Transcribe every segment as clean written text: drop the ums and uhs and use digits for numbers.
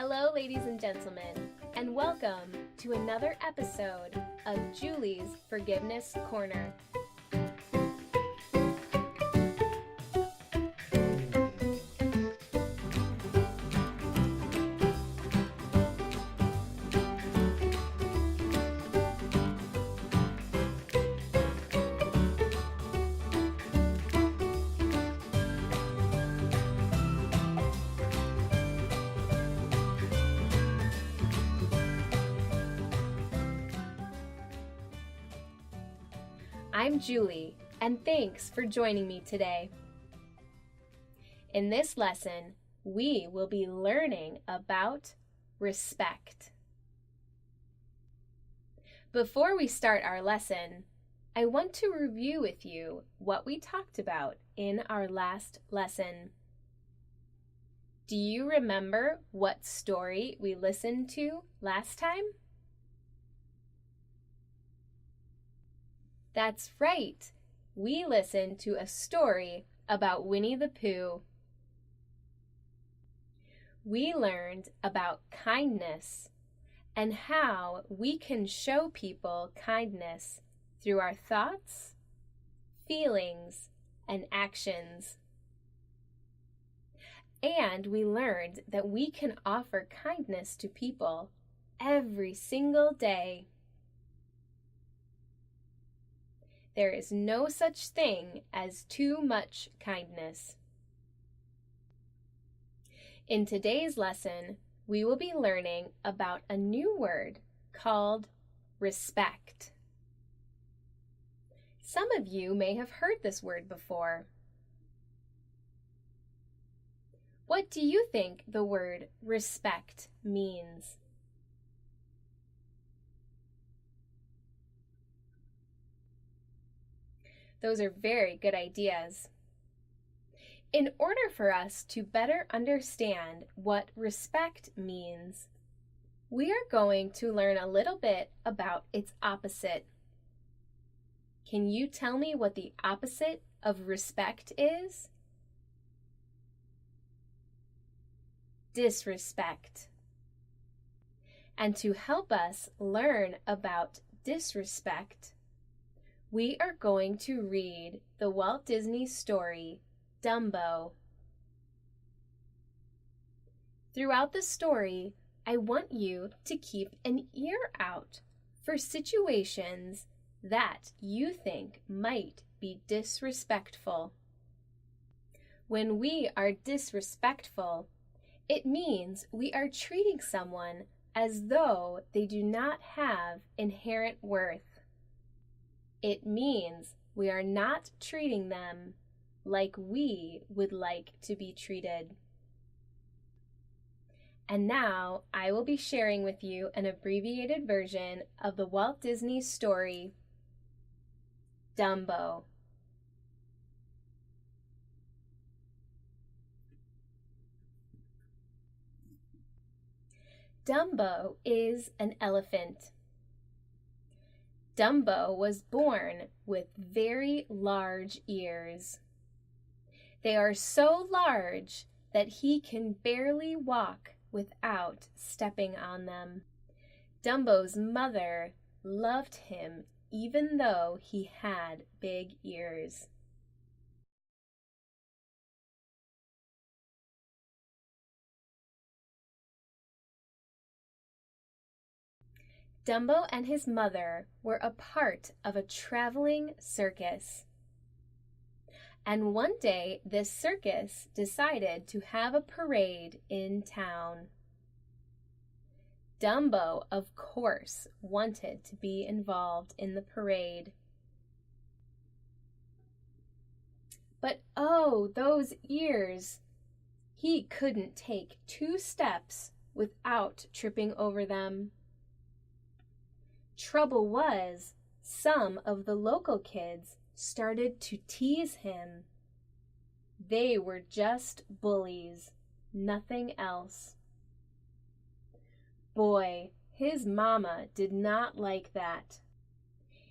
Hello, ladies and gentlemen, and welcome to another episode of Julie's Forgiveness Corner. I'm Julie, and thanks for joining me today. In this lesson, we will be learning about respect. Before we start our lesson, I want to review with you what we talked about in our last lesson. Do you remember what story we listened to last time? That's right, we listened to a story about Winnie the Pooh. We learned about kindness and how we can show people kindness through our thoughts, feelings, and actions. And we learned that we can offer kindness to people every single day. There is no such thing as too much kindness. In today's lesson, we will be learning about a new word called respect. Some of you may have heard this word before. What do you think the word respect means? Those are very good ideas. In order for us to better understand what respect means, we are going to learn a little bit about its opposite. Can you tell me what the opposite of respect is? Disrespect. And to help us learn about disrespect, we are going to read the Walt Disney story, Dumbo. Throughout the story, I want you to keep an ear out for situations that you think might be disrespectful. When we are disrespectful, it means we are treating someone as though they do not have inherent worth. It means we are not treating them like we would like to be treated. And now I will be sharing with you an abbreviated version of the Walt Disney story, Dumbo. Dumbo is an elephant. Dumbo was born with very large ears. They are so large that he can barely walk without stepping on them. Dumbo's mother loved him even though he had big ears. Dumbo and his mother were a part of a traveling circus. And one day, this circus decided to have a parade in town. Dumbo, of course, wanted to be involved in the parade. But oh, those ears! He couldn't take 2 steps without tripping over them. Trouble was, some of the local kids started to tease him. They were just bullies, nothing else. Boy, his mama did not like that.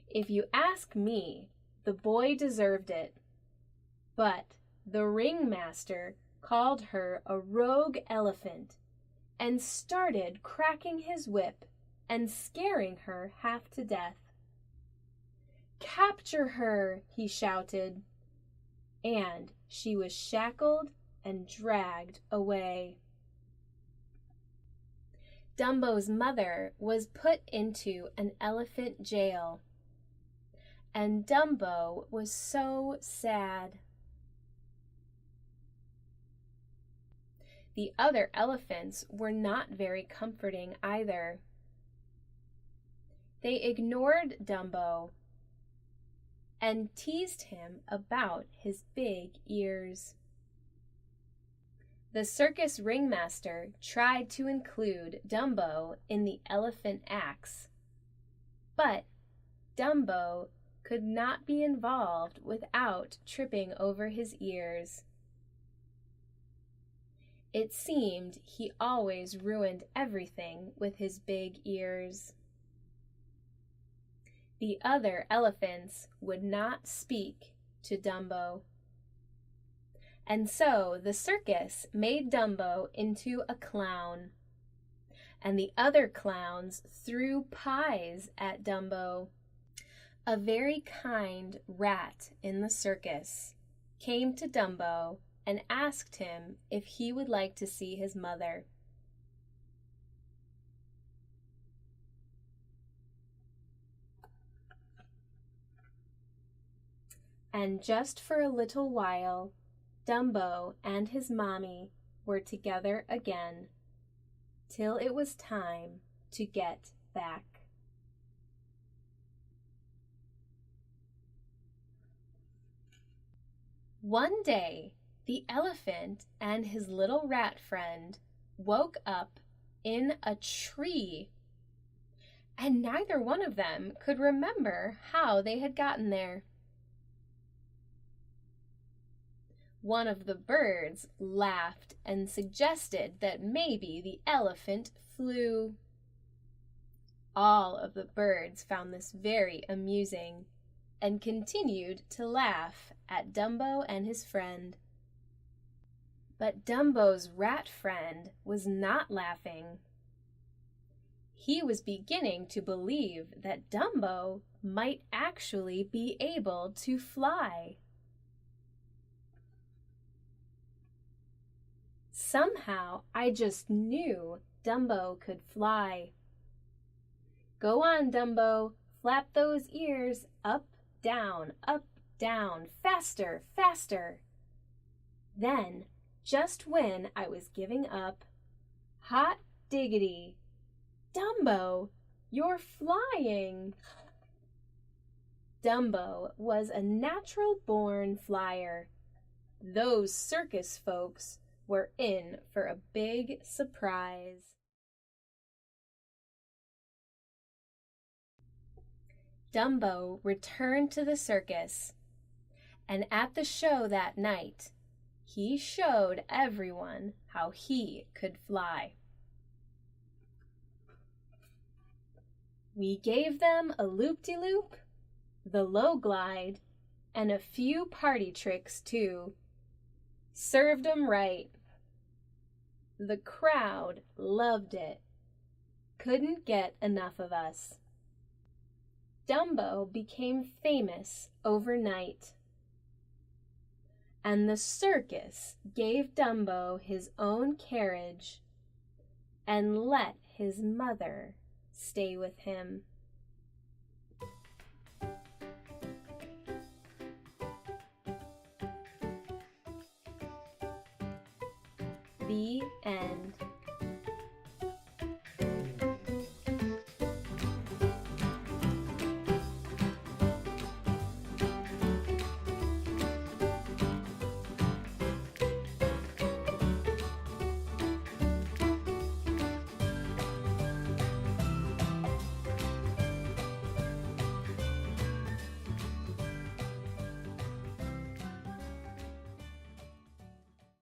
If you ask me, the boy deserved it. But the ringmaster called her a rogue elephant and started cracking his whip and scaring her half to death. "Capture her!" he shouted, and she was shackled and dragged away. Dumbo's mother was put into an elephant jail, and Dumbo was so sad. The other elephants were not very comforting either. They ignored Dumbo and teased him about his big ears. The circus ringmaster tried to include Dumbo in the elephant acts, but Dumbo could not be involved without tripping over his ears. It seemed he always ruined everything with his big ears. The other elephants would not speak to Dumbo. And so the circus made Dumbo into a clown, and the other clowns threw pies at Dumbo. A very kind rat in the circus came to Dumbo and asked him if he would like to see his mother. And just for a little while, Dumbo and his mommy were together again, till it was time to get back. One day, the elephant and his little rat friend woke up in a tree, and neither one of them could remember how they had gotten there. One of the birds laughed and suggested that maybe the elephant flew. All of the birds found this very amusing and continued to laugh at Dumbo and his friend. But Dumbo's rat friend was not laughing. He was beginning to believe that Dumbo might actually be able to fly. Somehow, I just knew Dumbo could fly. "Go on, Dumbo, flap those ears, up, down, faster, faster." Then, just when I was giving up, hot diggity, Dumbo, you're flying! Dumbo was a natural-born flyer. Those circus folks were in for a big surprise. Dumbo returned to the circus, and at the show that night, he showed everyone how he could fly. We gave them a loop-de-loop, the low glide, and a few party tricks too. Served 'em right. The crowd loved it. Couldn't get enough of us. Dumbo became famous overnight. And the circus gave Dumbo his own carriage and let his mother stay with him. The end.